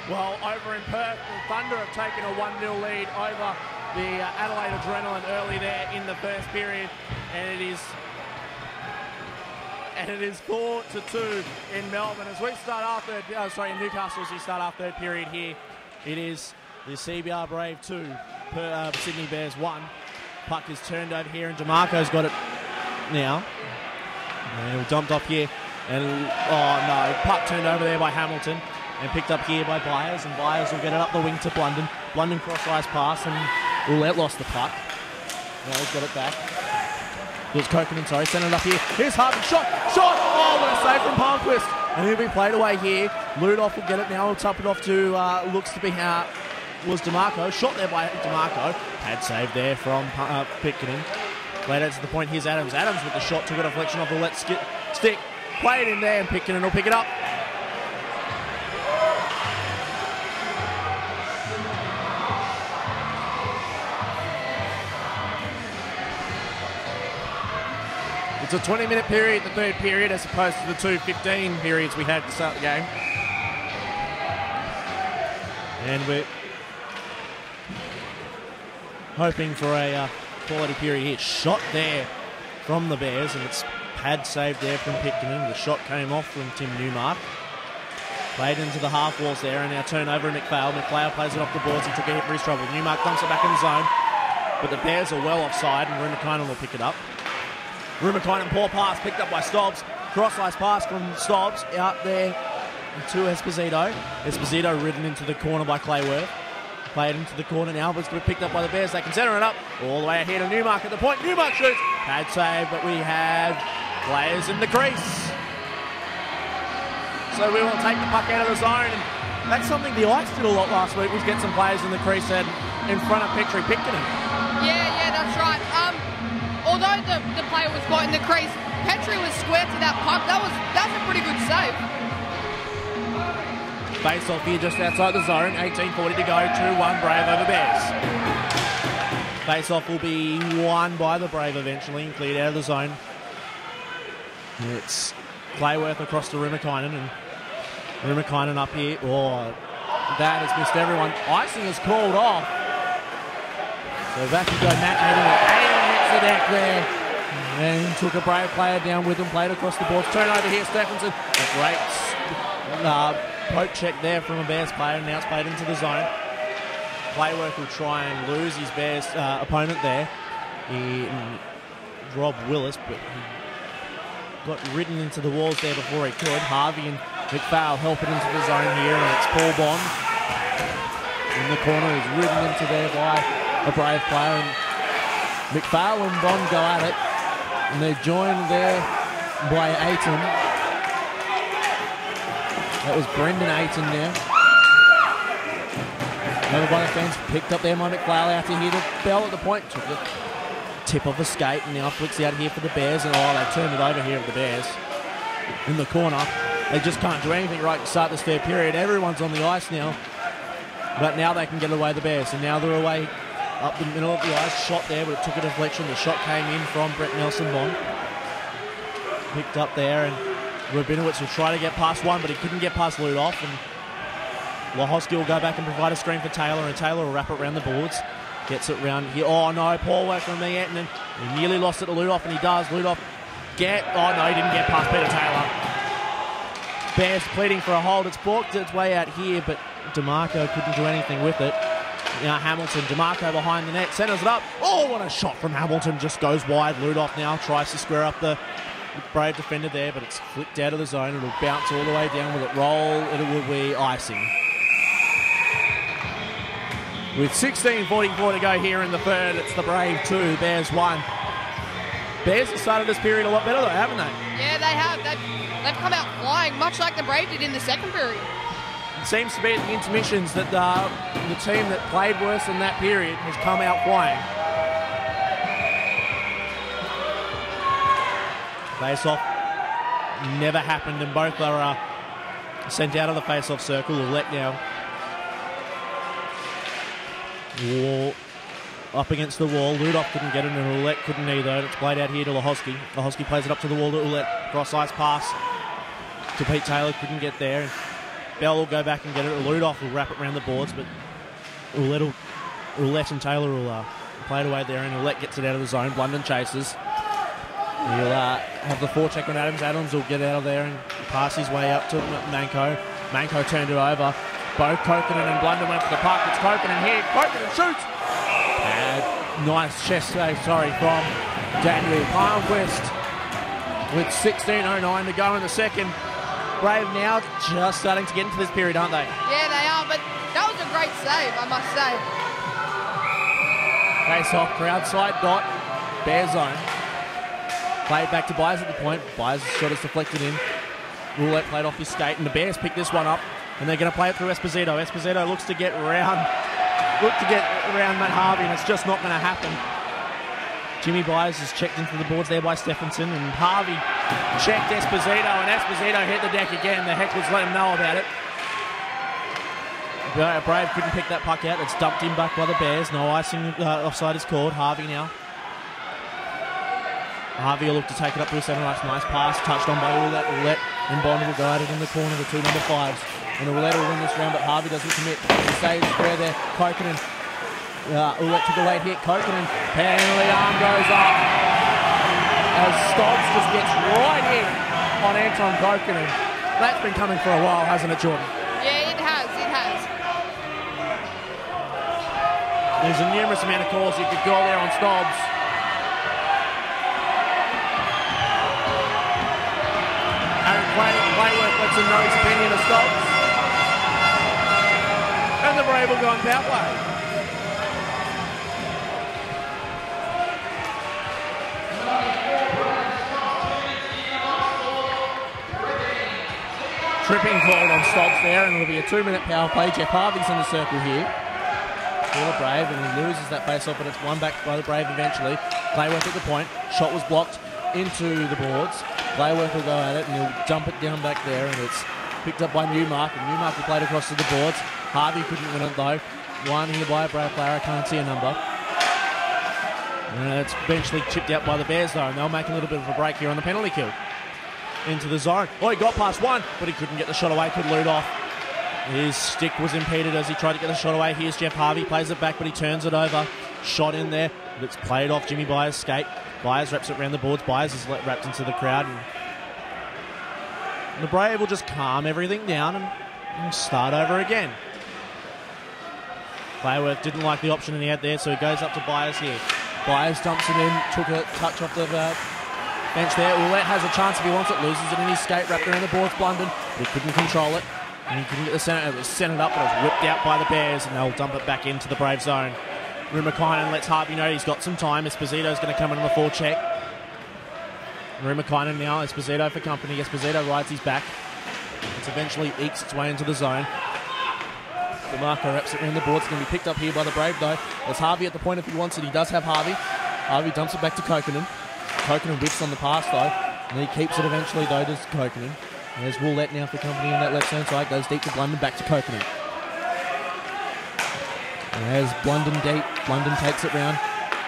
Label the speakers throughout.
Speaker 1: Well, over in Perth, the Thunder have taken a 1-0 lead over the Adelaide Adrenaline early there in the first period, and it is 4-2 in Melbourne as we start our third. In Newcastle as we start our third period here. It is the CBR Brave 2, Sydney Bears 1. Puck is turned over here, and DeMarco's got it now. And he'll dumped off here, and puck turned over there by Hamilton. And picked up here by Byers, and Byers will get it up the wing to Blunden. Blunden cross-ice pass, and Roulette lost the puck. Now he's got it back. It was Kokanen, sent it up here. Here's Harvey, shot! Oh, what a save from Palmquist! And he'll be played away here. Ludolf will get it now, he'll top it off to, looks to be was DeMarco. Shot there by DeMarco. Pad save there from Pickering. Played out to the point, here's Adams. Adams with the shot, took a deflection off the left stick. Play it in there, and Pickering will pick it up. It's a 20-minute period, the third period, as opposed to the 2 15 periods we had to start the game. And we're hoping for a quality period here. Shot there from the Bears, and it's pad saved there from Pickering. The shot came off from Tim Newmark. Played into the half walls there, and now turnover McPhail. McPhail plays it off the boards. He took a hit for his trouble. Newmark dumps it back in the zone, but the Bears are well offside, and Rumakainen will pick it up. Rumakainen, poor pass, picked up by Stobbs. Cross-ice pass from Stobbs out there to Esposito. Esposito ridden into the corner by Clayworth. Played into the corner now, but it's going to be picked up by the Bears. They can centre it up all the way ahead to Newmark at the point. Newmark shoots. Pad save, but we have players in the crease. So we will take the puck out of the zone. And that's something the Ice did a lot last week, was get some players in the crease and in front of Petrie Pickering.
Speaker 2: Yeah, that's right. Although the player was caught in the crease, Petrie was square to that puck. That was a pretty good save.
Speaker 1: Face off here just outside the zone. 18:40 to go. 2-1 Brave over Bears. Face off will be won by the Brave eventually and cleared out of the zone. It's Clayworth across to Rumakainen, and Rumakainen up here. Oh, that has missed everyone. Icing is called off. So back you go, Matt Aiden the deck there, and took a Brave player down with him, played across the boards. Turn over here, Stephenson. A great poke check there from a Bears player, and now it's played into the zone. Clayworth will try and lose his Bears opponent there. Rob Willis, but he got ridden into the walls there before he could. Harvey and McPhail help it into the zone here, and it's Paul Bond in the corner, who's ridden into there by a Brave player. And McPhail and Bond go at it, and they're joined there by Aiton. That was Brendan Aiton now. Another one of the fans picked up there by McPhail out to here. The bell at the point took the tip of the skate, and now flicks out here for the Bears. And they turned it over here at the Bears in the corner. They just can't do anything right to start this third period. Everyone's on the ice now, but now they can get away the Bears, and now they're away up the middle of the ice. Shot there, but it took a deflection. The shot came in from Brett Nelson-Bond. Picked up there, and Rabinowitz will try to get past one, but he couldn't get past Ludolf. And Lahoski will go back and provide a screen for Taylor, and Taylor will wrap it around the boards. Gets it round here. Oh no, poor work from me, and then he nearly lost it to Ludolf, and he does. Ludolf he didn't get past Peter Taylor. Bears pleading for a hold. It's balked its way out here, but DeMarco couldn't do anything with it. Now Hamilton, DeMarco behind the net, centres it up. Oh, what a shot from Hamilton, just goes wide. Ludolf now tries to square up the Brave defender there, but it's flicked out of the zone. It'll bounce all the way down. Will it roll? It will be icing. With 16:44 to go here in the third, it's the Brave 2, Bears 1. Bears have started this period a lot better though, haven't they?
Speaker 2: Yeah, they have. They've come out flying, much like the Brave did in the second period.
Speaker 1: It seems to be at the intermissions that the team that played worse in that period has come out flying. Face-off never happened, and both are sent out of the face-off circle. Roulette now up against the wall. Ludolf couldn't get it, and Roulette couldn't either. It's played out here to Lahoski. Lahoski plays it up to the wall to Roulette. Cross-ice pass to Pete Taylor, couldn't get there. Bell will go back and get it. Ludoff will wrap it around the boards, but Roulette and Taylor will play it away there, and Roulette gets it out of the zone. Blunden chases. He'll have the forecheck on Adams. Adams will get out of there and pass his way up to Manko. Manko turned it over. Both Kokanen and Blunden went for the puck. It's Kokanen here. Kokanen shoots. Nice chest save, from Daniel Palmquist with 16:09 to go in the second. Brave now just starting to get into this period, aren't they?
Speaker 2: Yeah, they are, but that was a great save, I must say.
Speaker 1: Face off, crowd side dot, Bear zone. Played back to Byers at the point. Byers' shot is deflected in. Roulette played off his skate, and the Bears pick this one up, and they're going to play it through Esposito. Esposito looks to get around Matt Harvey, and it's just not going to happen. Jimmy Byers has checked into the boards there by Stephenson, and Harvey checked Esposito, and Esposito hit the deck again. The Heckles let him know about it. Brave couldn't pick that puck out. It's dumped in back by the Bears. No icing, offside is called. Harvey now. Harvey will look to take it up to a 7. Nice pass, touched on by Roulette. Roulette and Bond will go at it in the corner, the 2 number 5s. And Roulette will win this round, but Harvey doesn't commit. He stays square there. Kokanen. Roulette took a late hit. Kokanen. Penalty arm goes up. As Stobbs just gets right in on Anton Kokanen. That's been coming for a while, hasn't it, Jordan?
Speaker 2: Yeah, it has.
Speaker 1: There's a numerous amount of calls you could go there on Stobbs. Aaron Clayworth lets him know his opinion of Stobbs. And the Brave will go on power play. Tripping called on Stobbs there, and it'll be a 2-minute power play. Jeff Harvey's in the circle here for the Brave, and he loses that face off, but it's won back by the Brave eventually. Clayworth at the point. Shot was blocked into the boards. Clayworth will go at it, and he'll dump it down back there, and it's picked up by Newmark, and Newmark will play it across to the boards. Harvey couldn't win it though. One here by a Brave player. I can't see a number. And it's eventually chipped out by the Bears though, and they'll make a little bit of a break here on the penalty kill. Into the zone. Oh, he got past one, but he couldn't get the shot away. Could lead off. His stick was impeded as he tried to get the shot away. Here's Jeff Harvey, plays it back, but he turns it over. Shot in there, but it's played off Jimmy Byers' skate. Byers wraps it around the boards. Byers is wrapped into the crowd. And the Brave will just calm everything down and start over again. Clayworth didn't like the option he had there, so he goes up to Byers here. Byers dumps it in, took a touch off the bench there. Roulette has a chance if he wants it, loses it in his skate, wrapped around the boards, Blunden, but he couldn't control it. And he couldn't get the centre. It was centred up, but it was whipped out by the Bears, and they'll dump it back into the Brave zone. Rumakainen lets Harvey know he's got some time. Esposito's going to come in on the forecheck. Rumakainen now, Esposito for company. Esposito rides his back. It eventually ekes its way into the zone. DeMarco wraps it around the board. It's going to be picked up here by the Brave, though. There's Harvey at the point if he wants it. He does have Harvey. Harvey dumps it back to Kokanen. Kokanen whips on the pass, though. And he keeps it eventually, though, to Kokanen. There's Roulette now for company on that left-hand side. Goes deep to Blunden, back to Kokanen. And there's Blunden deep. Blunden takes it round.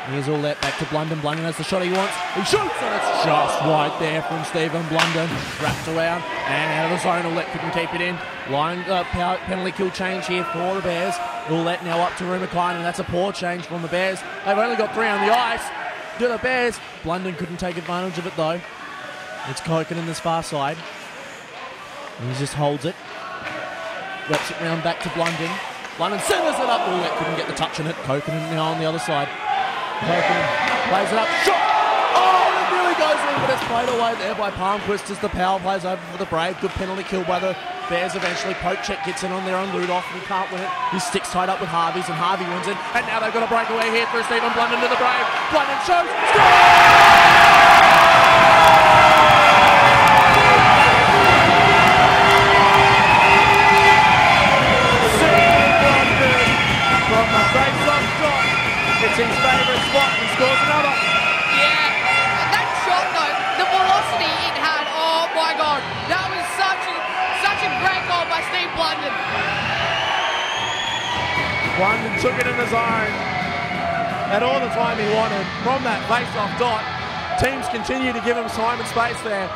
Speaker 1: Here's Roulette back to Blunden. Blunden has the shot he wants. He shoots, and it's just right there from Stephen Blunden. Wrapped around and out of the zone. Roulette couldn't keep it in. Line penalty kill change here for the Bears. Roulette now up to Rumakainen. That's a poor change from the Bears. They've only got 3 on the ice. To the Bears. Blunden couldn't take advantage of it though. It's Kokanen this far side. And he just holds it. Wraps it round back to Blunden. Blunden centres it up. Roulette couldn't get the touch on it. Kokanen now on the other side. Kokanen plays it up. Shot! Oh, it really goes in, but it's played away there by Palmquist as the power plays over for the Brave. Good penalty kill by the Bears eventually. Pocheck gets in on there on Ludoff, and he can't win it. His stick's tied up with Harvey's, and Harvey wins it. And now they've got a breakaway here through Stephen Blunden to the Brave. Blunden shows. From the face-off shot, it's his favourite spot and scores another.
Speaker 2: Yeah, that shot though, the velocity it had, oh my god, that was such a great goal by Steve Blunden.
Speaker 1: Blunden took it in the zone at all the time he wanted from that face-off dot. Teams continue to give him time and space there.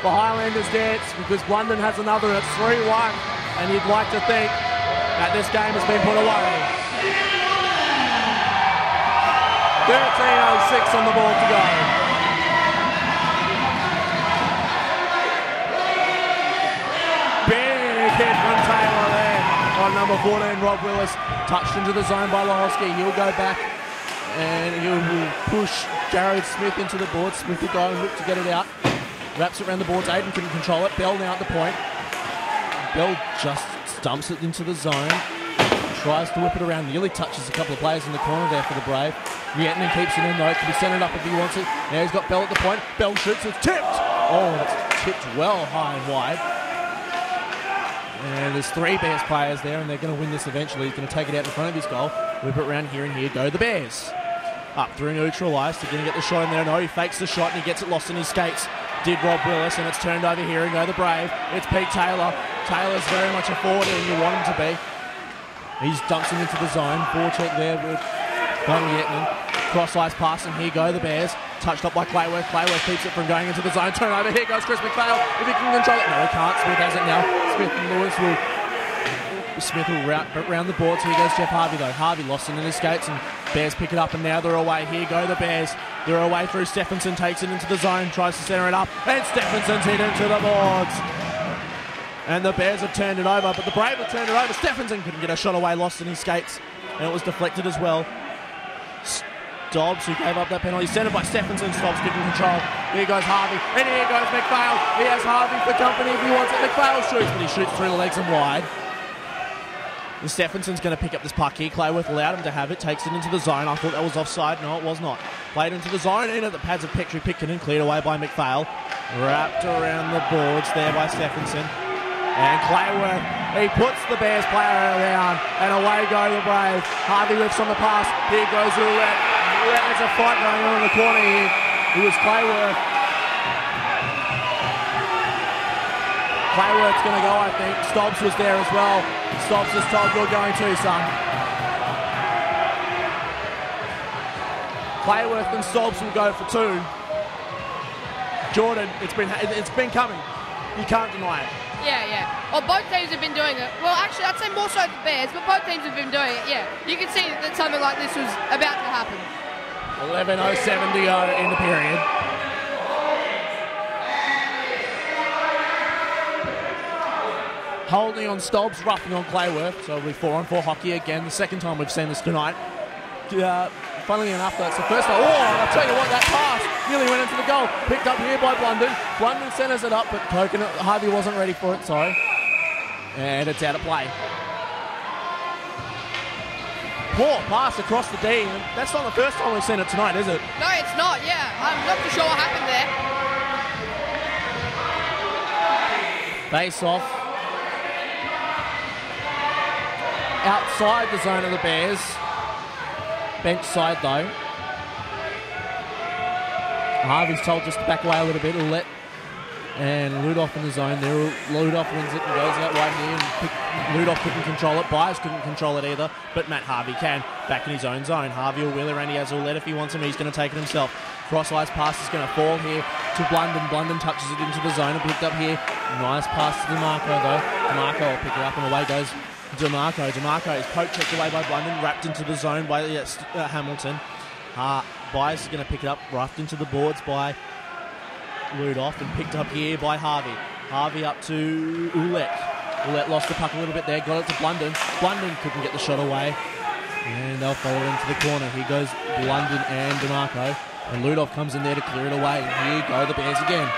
Speaker 1: The Highlanders dance because Blunden has another at 3-1. and you'd like to think that this game has been put away. 13:06 on the ball to go. Big hit from Taylor there on number 14, Rob Willis. Touched into the zone by Lahosky. He'll go back and he'll push Jared Smith into the board. Smith will go and look to get it out. Wraps it around the boards. Aiden couldn't control it. Bell now at the point. Bell just dumps it into the zone. Tries to whip it around. Nearly touches a couple of players in the corner there for the Brave. Rietinen keeps it in though. Can be sent it up if he wants it. Now he's got Bell at the point. Bell shoots. It's tipped. Oh, it's tipped well high and wide. And there's 3 Bears players there, and they're going to win this eventually. He's going to take it out in front of his goal. Whip it around here, and here go the Bears. Up through neutral ice. They're going to get the shot in there. No, he fakes the shot, and he gets it lost in his skates. Did Rob Willis, and it's turned over here, and go the Brave. It's Pete Taylor. Taylor's very much a forward, and you want him to be. He dumps him into the zone. Ball check there with Rietinen. Cross ice pass, and here go the Bears. Touched up by Clayworth. Clayworth keeps it from going into the zone. Turn over. Here goes Chris McPhail. If he can control it. No, he can't. Smith has it now. Smith and Lewis will round the boards. Here goes Jeff Harvey, though. Harvey lost it in his skates, and Bears pick it up, and now they're away. Here go the Bears. They're away through Stephenson. Takes it into the zone. Tries to center it up. And Stephenson's hit into the boards. And the Bears have turned it over, but the Brave have turned it over. Stephenson couldn't get a shot away. Lost in his skates. And it was deflected as well. Dobbs, who gave up that penalty, centered by Stephenson. Dobbs getting control. Here goes Harvey, and here goes McPhail. He has Harvey for company if he wants it. McPhail shoots, but he shoots through the legs and wide. And Stephenson's going to pick up this puck here. Clayworth allowed him to have it, takes it into the zone. I thought that was offside. No, it was not. Played into the zone, in at the pads of Petrie Pitkin, cleared away by McPhail. Wrapped around the boards there by Stephenson. And Clayworth, he puts the Bears player around, and away go the Brave. Harvey whiffs on the pass. Here goes Roulette. There's a fight going on in the corner here. It was Clayworth. Clayworth's going to go, I think. Stobbs was there as well. Stobbs is told, you're going too, son. Clayworth and Stobbs will go for 2. Jordan, it's been coming. You can't deny it.
Speaker 2: Yeah. Well, both teams have been doing it. Well, actually, I'd say more so the Bears, but both teams have been doing it, yeah. You can see that something like this was about to happen.
Speaker 1: 11:07 to go in the period. Holding on Stobbs, roughing on Clayworth, so it'll be 4-on-4 hockey again. The second time we've seen this tonight. Funnily enough, that's the first time. Oh, I'll tell you what, that pass nearly went into the goal. Picked up here by Blunden. Blunden centres it up, but Harvey wasn't ready for it, sorry. And it's out of play. Poor pass across the D. That's not the first time we've seen it tonight, is it?
Speaker 2: No, it's not, yeah. I'm not too sure what happened there.
Speaker 1: Face off. Outside the zone of the Bears. Bench side though. Harvey's told just to back away a little bit. And Ludoff in the zone there. Ludoff wins it and goes out wide here. And Ludoff couldn't control it. Byers couldn't control it either. But Matt Harvey can. Back in his own zone. Harvey will wheel around. He has Oulette if he wants him. He's going to take it himself. Cross-ice pass is going to fall here to Blunden. Blunden touches it into the zone and picked up here. Nice pass to DeMarco though. DeMarco will pick it up and away goes DeMarco. DeMarco is poke checked away by Blunden. Wrapped into the zone by Hamilton. Byers is going to pick it up. Roughed into the boards by Ludoff and picked up here by Harvey. Harvey up to Oulette. Oulette lost the puck a little bit there, got it to Blunden. Blunden couldn't get the shot away. And they'll follow it into the corner. Here goes Blunden and DeMarco. And Ludoff comes in there to clear it away. And here go the Bears again.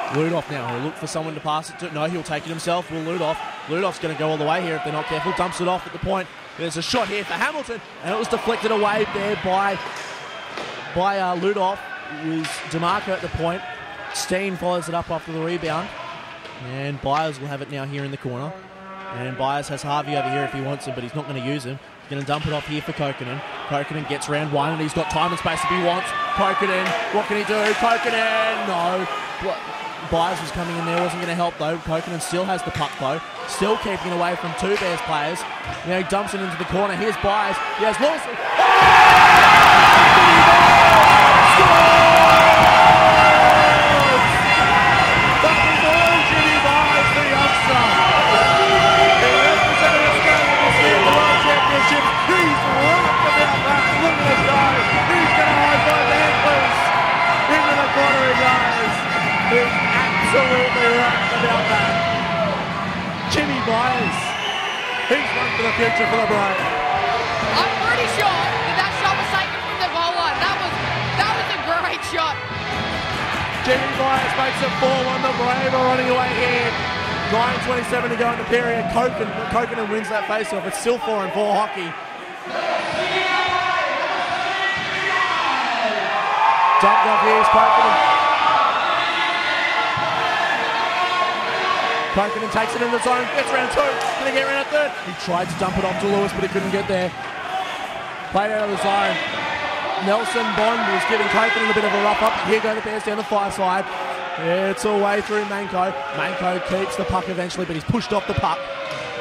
Speaker 1: Ludoff now, he'll look for someone to pass it to. No, he'll take it himself. Will Ludoff. Ludoff's going to go all the way here if they're not careful. Dumps it off at the point. There's a shot here for Hamilton. And it was deflected away there by Ludoff. It was DeMarco at the point. Steen follows it up after the rebound. And Byers will have it now here in the corner. And Byers has Harvey over here if he wants him, but he's not going to use him. He's going to dump it off here for Kokkonen. Kokkonen gets round one, and he's got time and space if he wants. Kokkonen, what can he do? Kokkonen, no. Byers was coming in there, wasn't going to help though. Kokkonen still has the puck though. Still keeping it away from 2 Bears players. Now he dumps it into the corner. Here's Byers. He has Lawson. That was all Jimmy Byers, the youngster.
Speaker 3: Myers. He's one for the future for the Brave.
Speaker 2: I'm pretty sure that shot was taken from the goal line. That was a great shot.
Speaker 3: Jimmy Myers makes it 4-1. The Brave are running away here. 9:27 to go in the period. Kokanen wins that face-off. It's still 4-4 hockey. Dumped off here is Kokanen. Kokanen takes it in the zone, gets round two, gonna get round a third. He tried to dump it off to Lewis, but he couldn't get there. Played out of the zone. Nelson Bond was giving Kokanen a bit of a rough up. Here go the Bears down the far side. It's all way through Manko. Manko keeps the puck eventually, but he's pushed off the puck.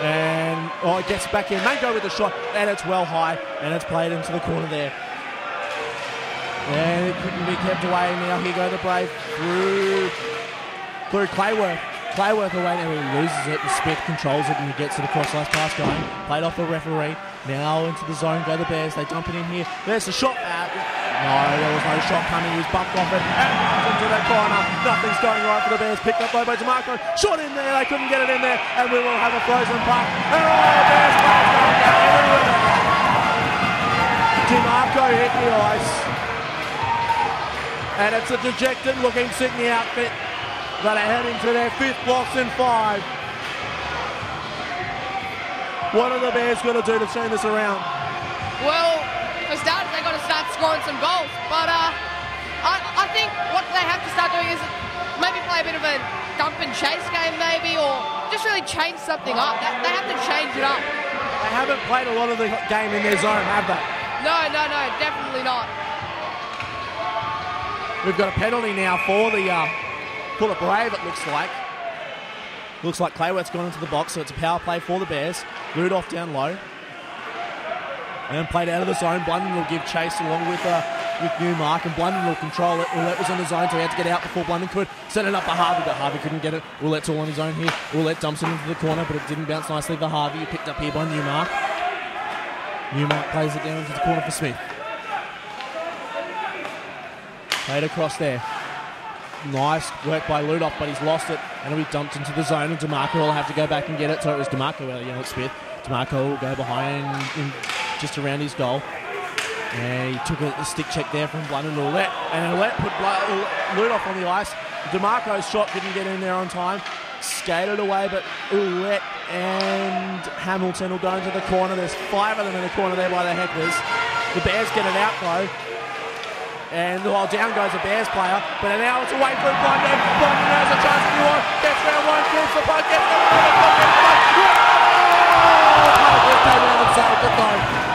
Speaker 3: And it gets back in. Manko with the shot, and it's well high, and it's played into the corner there. And it couldn't be kept away. Now here go the Brave through Clayworth. Clayworth away now, he loses it, and Smith controls it, and he gets it across last pass going. Played off the referee. Now into the zone go the Bears. They dump it in here. There's the shot. No, there was no shot coming. He was bumped off it. And into that corner. Nothing's going right for the Bears. Picked up by DeMarco. Shot in there. They couldn't get it in there. And we will have a frozen puck. And the Bears players going down everywhere. DeMarco hit the ice. And it's a dejected looking Sydney outfit that are heading to their 5th loss in 5. What are the Bears going to do to turn this around?
Speaker 2: Well, for starters, they've got to start scoring some goals. But I think what they have to start doing is maybe play a bit of a dump and chase game maybe, or just really change something up. They have to change it up.
Speaker 3: They haven't played a lot of the game in their zone, have they?
Speaker 2: No, definitely not.
Speaker 3: We've got a penalty now for the Brave, it looks like. Looks like Clayworth's gone into the box, so it's a power play for the Bears. Rudolph down low. And played out of the zone. Blunden will give chase along with Newmark, and Blunden will control it. Ouellette was in the zone, so he had to get out before Blunden could. Send it up for Harvey, but Harvey couldn't get it. Ouellette's all on his own here. Ouellette dumps it into the corner, but it didn't bounce nicely for Harvey. Picked up here by Newmark. Newmark plays it down into the corner for Smith. Played across there. Nice work by Ludolf, but he's lost it, and it'll be dumped into the zone, and DeMarco will have to go back and get it. So it was DeMarco out of Smith. DeMarco will go behind just around his goal. And he took a stick check there from Blunden and Ouellette. And Ouellette put Ludolf on the ice. DeMarco's shot didn't get in there on time. Skated away, but Ouellette and Hamilton will go into the corner. There's 5 of them in the corner there by the Hecklers. The Bears get it out, though. And while down goes a Bears player, but now it's away from Blunden. Blunden has a chance to do it. Gets round one, keeps the puck, gets the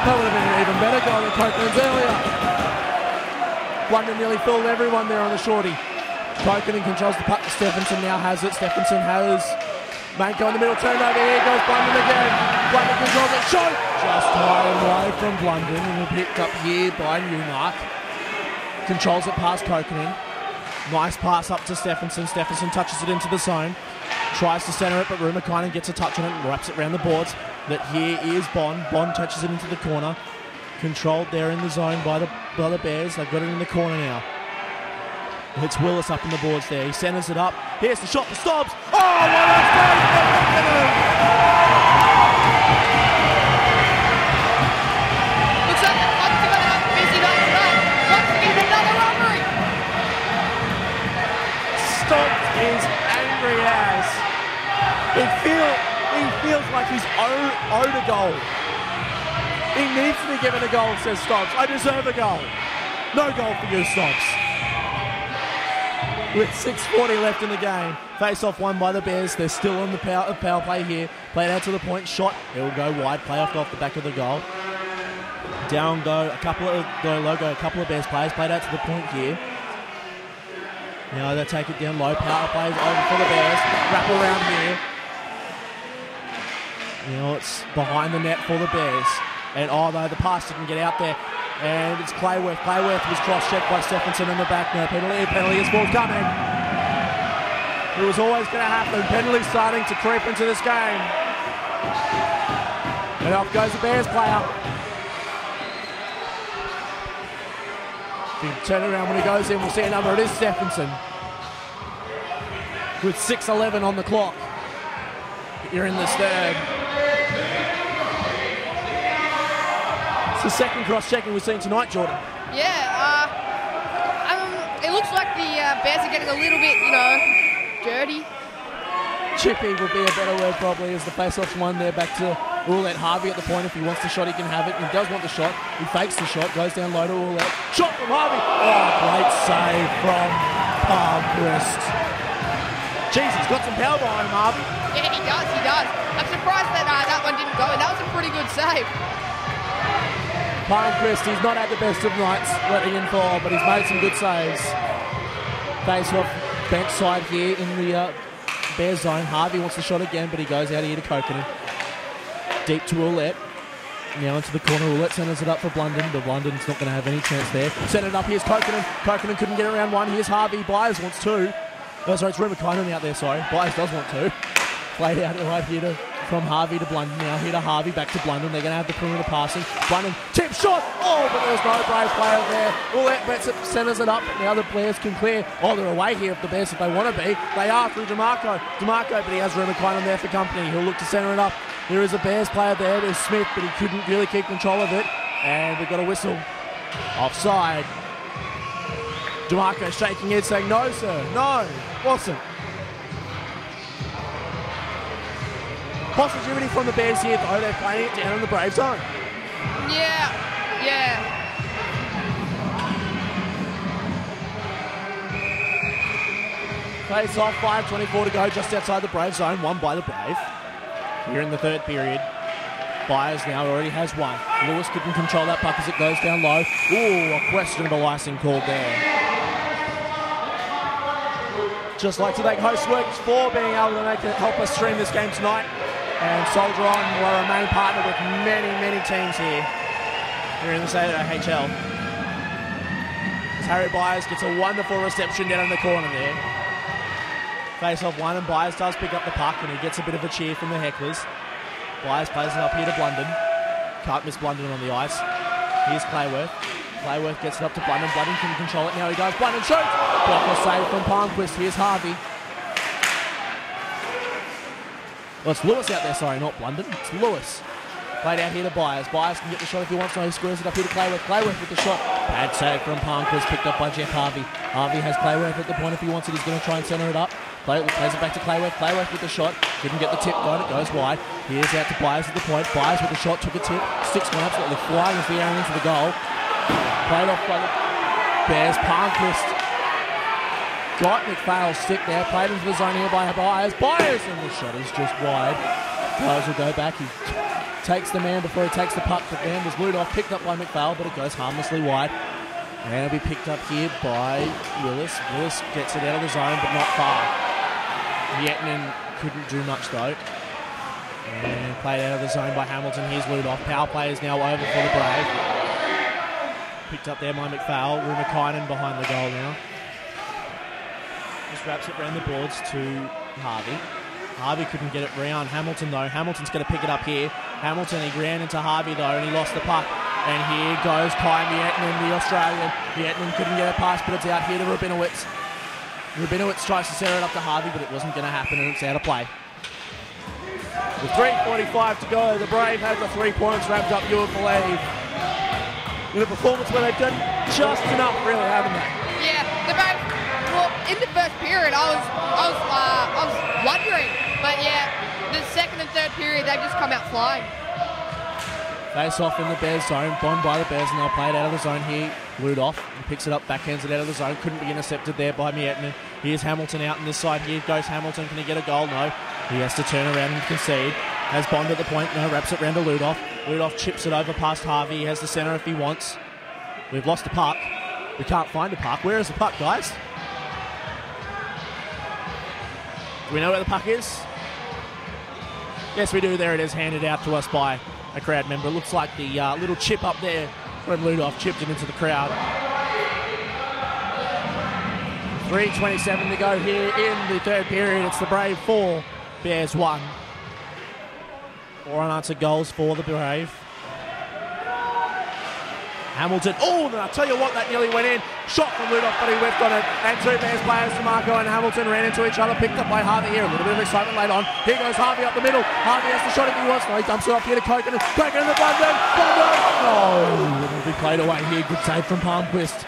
Speaker 3: that would have been an even better goal than Kokanen's earlier. Blunden nearly filled everyone there on the shorty. Kokanen controls the puck. Stephenson now has it. Stephenson has Manko in the middle. Turnover. Here goes Blunden again. Blunden controls it. Shoot! Just high away from Blunden, and picked up here by Newmark. Controls it past Kokanen. Nice pass up to Stephenson. Stephenson touches it into the zone. Tries to centre it, but Rumakainen gets a touch on it and wraps it around the boards. But here is Bond. Bond touches it into the corner. Controlled there in the zone by the Bears. They've got it in the corner now. It's Willis up in the boards there. He centres it up. Here's the shot for Stobbs. Oh, what a save!
Speaker 2: Looks like the Bucks are going to have a busy night tonight. Once again, another robbery.
Speaker 3: Stobbs is angry as. He feels like he's owed a goal. He needs to be given a goal, says Stobbs. I deserve a goal. No goal for you, Stobbs. With 6:40 left in the game. Face-off won by the Bears. They're still on the power play here. Played out to the point. Shot. It will go wide. Play off the back of the goal. Down go a couple of Bears players. Played out to the point here. Now they take it down low. Power plays over for the Bears. Wrap around here. Now it's behind the net for the Bears. And although the pass didn't get out there, and it's Clayworth. Clayworth was cross-checked by Stephenson in the back. No penalty is forthcoming. It was always going to happen. Penalty starting to creep into this game. And off goes the Bears player. Big turnaround when he goes in. We'll see a number. It is Stephenson. With 6:11 on the clock. here in this third. It's the second cross-checking we've seen tonight, Jordan.
Speaker 2: Yeah, it looks like the Bears are getting a little bit, dirty.
Speaker 3: Chippy would be a better word probably as the face-off's won there. Back to Roulette. Harvey at the point. If he wants the shot, he can have it. He does want the shot. He fakes the shot. Goes down low to Roulette. Shot from Harvey. Oh, great save from Palmquist. Jeez, he's got some power behind him, Harvey.
Speaker 2: Yeah, he does. I'm surprised that that one didn't go, and that was a pretty good save.
Speaker 3: Palmquist, he's not had the best of nights letting in for, but he's made some good saves. Face-off bench side here in the Bears zone. Harvey wants the shot again, but he goes out here to Kokanen. Deep to Roulette. Now into the corner. Roulette centres it up for Blunden, but Blunden's not going to have any chance there. Send it up. Here's Kokanen. Kokanen couldn't get around one. Here's Harvey. Byers wants two. Oh, sorry, it's Rumakainen out there, sorry. Byers does want two. Played out right here from Harvey to Blunden. Now here to Harvey, back to Blunden. They're going to have the perimeter passing. Blunden, tip shot! Oh, but there's no Brave player there. Roulette bets it, centres it up. Now the Bears can clear. Oh, they're away here if the Bears, if they want to be. They are through DeMarco. But he has Rumakainen there for company. He'll look to centre it up. There is a Bears player there. There's Smith, but he couldn't really keep control of it. And we've got a whistle. Offside. DeMarco shaking head saying, no, sir. No, wasn't. Positivity from the Bears here, though. They're playing it down in the Brave zone.
Speaker 2: Yeah.
Speaker 3: Face off, 5:24 to go, just outside the Brave zone, won by the Brave. Here in the third period. Byers now already has one. Lewis couldn't control that puck as it goes down low. Ooh, a questionable icing called there. Just like to thank Hostworks for being able to help us stream this game tonight. And Soldier On were a main partner with many, many teams here in the state of AHL. As Harry Byers gets a wonderful reception down in the corner there. Face off one, and Byers does pick up the puck, and he gets a bit of a cheer from the hecklers. Byers plays it up here to Blunden. Can't miss Blunden on the ice. Here's Clayworth. Clayworth gets it up to Blunden. Blunden can control it. Now he does. Blunden shoots. Blocker save from Palmquist. Here's Harvey. Well, it's Lewis out there, sorry, not Blunden. It's Lewis. Played out here to Byers. Byers can get the shot if he wants to. He squares it up here to Clayworth. Clayworth with the shot. Bad save from Palmquist, picked up by Jeff Harvey. Harvey has Clayworth at the point if he wants it. He's going to try and centre it up. Plays it back to Clayworth. Clayworth with the shot. Didn't get the tip going. It goes wide. Here's out to Byers at the point. Byers with the shot. Took a tip. Sticks one absolutely flying as the air into the goal. Played off by the Bears. Palmquist got McPhail's stick there. Played into the zone here by Byers. Byers, and the shot is just wide. Byers will go back. He takes the man before he takes the puck. The man was lured off. Picked up by McPhail, but it goes harmlessly wide. And it'll be picked up here by Willis. Willis gets it out of the zone, but not far. Yetman couldn't do much though. And played out of the zone by Hamilton. Here's Ludoff. Power play is now over for the Brave. Picked up there by McPhail. Rumakainen behind the goal now. Just wraps it around the boards to Harvey. Harvey couldn't get it round Hamilton though. Hamilton's going to pick it up here. Hamilton, he ran into Harvey though, and he lost the puck. And here goes Kai Miettinen, the Australian. Miettinen couldn't get it past, but it's out here to Rabinowitz. Rabinowitz tries to center it up to Harvey, but it wasn't going to happen, and it's out of play. With 3:45 to go, the Brave have the 3 points wrapped up, you would believe. In a performance where they've done just enough, really, haven't they?
Speaker 2: Yeah, the Brave. Well, in the first period, I was wondering, but yeah, the second and third period, they've just come out flying.
Speaker 3: Face off in the Bears zone, bombed by the Bears, and they'll play it out of the zone here. Ludoff picks it up, backhands it out of the zone. Couldn't be intercepted there by Miettinen. Here's Hamilton out on this side. Here goes Hamilton. Can he get a goal? No. He has to turn around and concede. Has Bond at the point. No, wraps it round to Ludoff. Ludoff chips it over past Harvey. He has the centre if he wants. We've lost the puck. We can't find the puck. Where is the puck, guys? Do we know where the puck is? Yes, we do. There it is, handed out to us by a crowd member. It looks like the little chip up there from Ludoff chipped it into the crowd. 3:27 to go here in the third period. It's the Brave 4, Bears 1. 4 unanswered goals for the Brave. Hamilton, oh, I'll tell you what, that nearly went in. Shot from Ludoff, but he whiffed on it. And two Bears players, DeMarco and Hamilton, ran into each other, picked up by Harvey here. A little bit of excitement late on. Here goes Harvey up the middle. Harvey has the shot if he wants. No, he dumps it off here to Koken. Koken in the Blunden. Oh, it'll be played away here. Good save from Palmquist.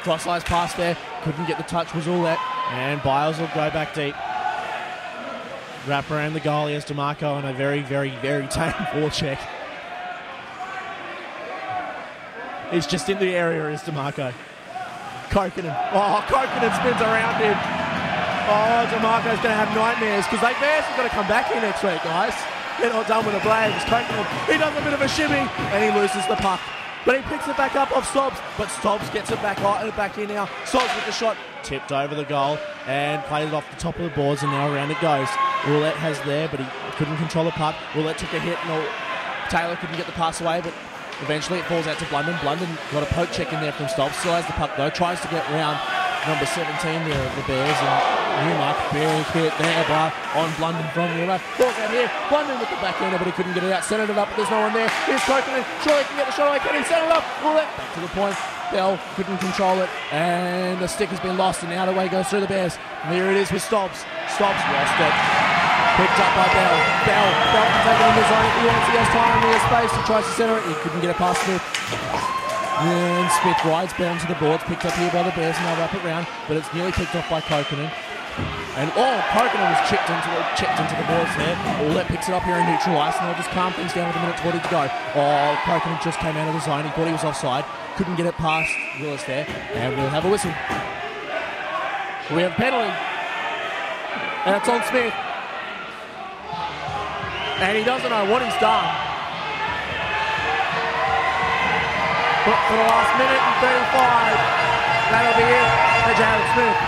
Speaker 3: Cross-eyes pass there. Couldn't get the touch, was all that. And Biles will go back deep. Wrap around the goal. Here's DeMarco on a very, very, very tame forecheck. He's just in the area, is DeMarco. Kokanen. Oh, Kokanen spins around him. Oh, DeMarco's going to have nightmares because they Bears have got to come back here next week, guys. They're not done with the Braves. Kokanen, he does a bit of a shimmy and he loses the puck. But he picks it back up off Stobbs, but Stobbs gets it back here now. Stobbs with the shot, tipped over the goal and played it off the top of the boards, and now around it goes. Roulette has there, but he couldn't control the puck. Roulette took a hit, and Taylor couldn't get the pass away, but eventually it falls out to Blunden. Blunden got a poke check in there from Stobbs, still has the puck though, tries to get round number 17 there of the Bears, and Newmark, big hit there on Blunden from Newmark. Falls out here, Blunden with the backhander, but he couldn't get it out. Centered it up, but there's no one there. Here's Kokanen, surely he can get the shot away. Can he set it up? Roulette back to the point. Bell couldn't control it, and the stick has been lost, and now the way goes through the Bears. And here it is with Stobbs. Stobbs lost it. Picked up by Bell. Bell can take it in the zone if he wants. He has time, he has space. He tries to center it. He couldn't get it past Smith. And Smith rides Bell onto the boards, picked up here by the Bears, and they'll wrap it round, but it's nearly picked off by Kokanen. And Kokanen was checked into the boards there. All that picks it up here and neutralised, and they'll just calm things down with a minute 20 to go. Oh, Kokanen just came out of the zone. He thought he was offside. Couldn't get it past Willis there, and we'll have a whistle. We have a penalty, and it's on Smith. And he doesn't know what he's done. But for the last minute and 35, that'll be it for Jared Smith.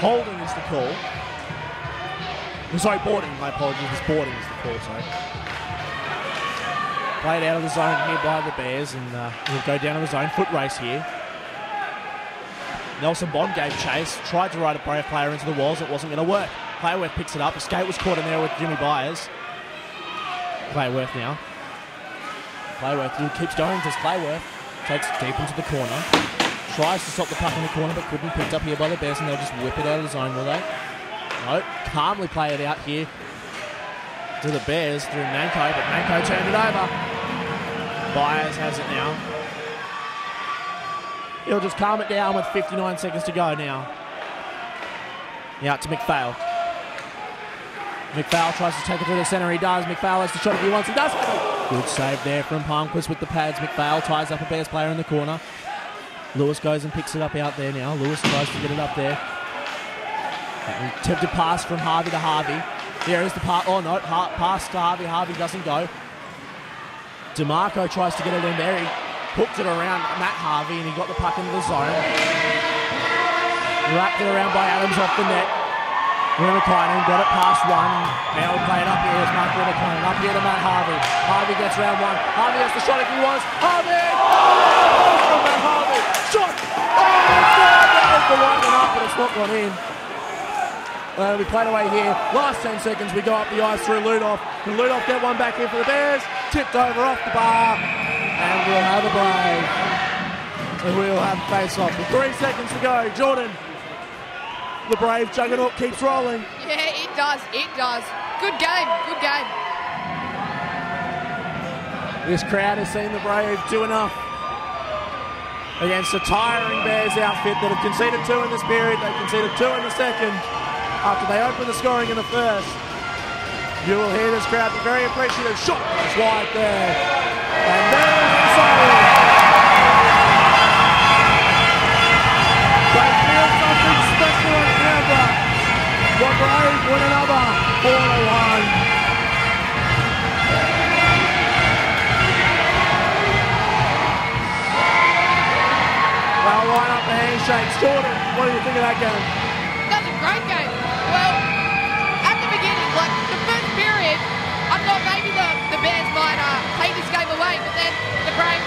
Speaker 3: Holding is the call. Sorry, boarding. My apologies. It's boarding is the call, sorry. Played out of the zone here by the Bears, and we'll go down to the zone. Foot race here. Nelson Bond gave chase, tried to ride a Brave player into the walls. It wasn't going to work. Clayworth picks it up. A skate was caught in there with Jimmy Byers. Clayworth now. Clayworth keeps going. Does Clayworth takes it deep into the corner. Tries to stop the puck in the corner, but couldn't. Picked up here by the Bears, and they'll just whip it out of the zone, will they? No. Calmly play it out here to the Bears through Nanko, but Nanko turned it over. Byers has it now. He'll just calm it down with 59 seconds to go now. Out to McPhail. McPhail tries to take it to the centre. He does. McPhail has the shot if he wants. He does. Good save there from Palmquist with the pads. McPhail ties up a Bears player in the corner. Lewis goes and picks it up out there now. Lewis tries to get it up there. Attempted pass from Harvey to Harvey. There is the pass. Oh no, pass to Harvey. Harvey doesn't go. DeMarco tries to get it in there. He hooked it around Matt Harvey, and he got the puck into the zone. Wrapped it around by Adams off the net. Rimakainen got it past one. Now we'll play it up here. It's Mark Rimakainen. Up here to Matt Harvey. Harvey gets round one. Harvey has the shot if he wants. Harvey! Oh, from Matt Harvey. Shot! Oh, it's gone! That was the one and up, but it's not gone in. We played away here. Last 10 seconds, we go up the ice through Ludoff. And Ludoff get one back in for the Bears. Tipped over off the bar. And we'll have a Brave. And we'll have a face-off with 3 seconds to go. Jordan. The Brave juggernaut keeps rolling.
Speaker 2: Yeah, it does. It does. Good game. Good game.
Speaker 3: This crowd has seen the Brave do enough against a tiring Bears outfit that have conceded 2 in this period. They conceded 2 in the second after they opened the scoring in the first. You will hear this crowd be very appreciative. Shot is wide there. And there is the save. They feel something special in Canberra. The Brave win another 4-1. They'll line up the handshakes. Jordan, what do you think of that game?
Speaker 2: That was a great game. Well, at the beginning, like the first period, I thought maybe the Bears might take this game away, but then the Brave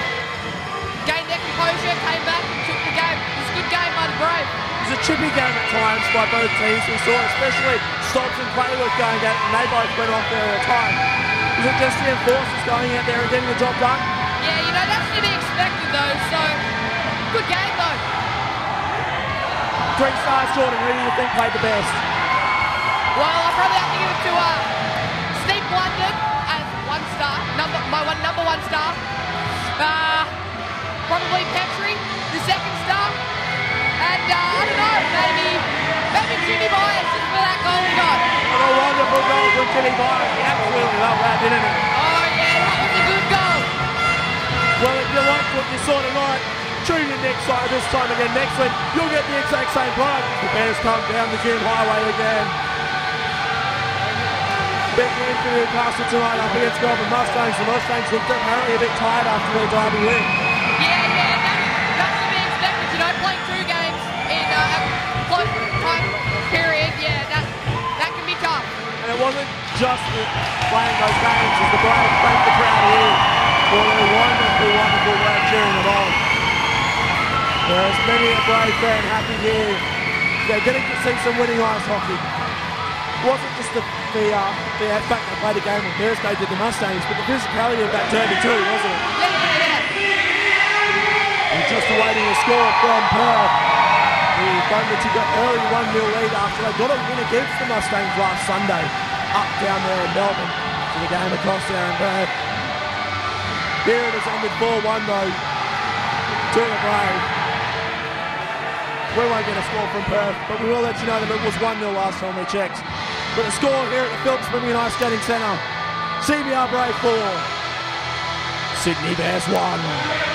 Speaker 2: gained their composure, came back and took the game. It was a good game by the Brave.
Speaker 3: It was a chippy game at times by both teams. We saw especially Stobbs and Clayworth going at it, and they both went off there at a time. Is it just the enforcers going out there and getting the job done?
Speaker 2: Yeah, you know, that's to be expected though, so good game though.
Speaker 3: 3 stars, Jordan. Who do you think played the best?
Speaker 2: Well, I probably have to give it to Steve London as 1 star, my number 1 star. Probably Petrie, the 2nd star. And I don't know, maybe Jimmy Byers just for that goal he got.
Speaker 3: What a wonderful goal from Jimmy Byers. He absolutely loved that, didn't he?
Speaker 2: Oh yeah, that was a good goal.
Speaker 3: Well, if you liked what you saw tonight, tune in this time again next week. You'll get the exact same product. The Bears come down the June Highway again. Big win for Newcastle tonight up against Melbourne Mustangs. The Mustangs looked apparently a bit tired after their derby win.
Speaker 2: Yeah, that's to be expected. You know, playing 2 games in a close time period, yeah, that can be tough.
Speaker 3: And it wasn't just playing those games, as the Braves thanked the crowd here for their wonderful, wonderful work cheering them on. There's many a Brave fan happy here. They're getting to see some winning ice hockey. It wasn't just the fact they played a game on Thursday did the Mustangs, but the physicality of that derby too, wasn't it?
Speaker 2: Yeah.
Speaker 3: And just awaiting a score from Perth. The Thunder took an early 1-0 lead after they got a win against the Mustangs last Sunday up down there in Melbourne. So the game across there in Perth. Here it has ended 4-1 though to the Brave. We won't get a score from Perth, but we will let you know that it was 1-0 last time we checked. But a score here at the Phillips Premier Ice Skating Centre. CBR Brave 4.
Speaker 1: Sydney Bears 1.